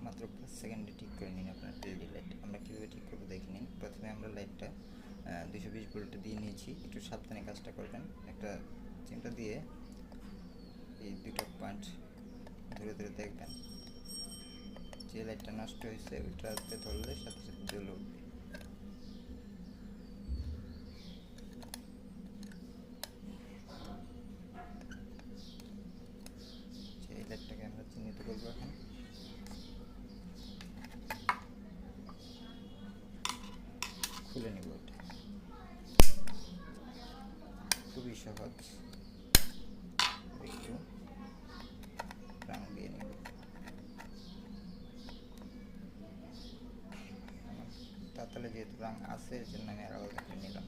মাত্র 5 সেকেন্ডে ঠিক করে নিন আপনার এলইডি লাইট। আমরা কীভাবে ঠিক করবো দেখে নিন। প্রথমে আমরা লাইটটা 220 ভোল্টে দিয়ে নিয়েছি। একটু সাবধানে কাজটা করবেন। একটা চিমটা দিয়ে এই দুটো পয়েন্ট ধরে ধরে দেখবেন, যে লাইটটা নষ্ট হয়েছে ওইটাতে ধরলে সাথে সাথে জ্বলে উঠবে। এই লাইটটাকে আমরা চিহ্নিত করবো এখন। খুলে নিব। এটা খুবই সহজ, একটু রং দিয়ে নিব। তাহলে যেহেতু রং আছে এর জন্য আমি আর আলাদা করে নিলাম।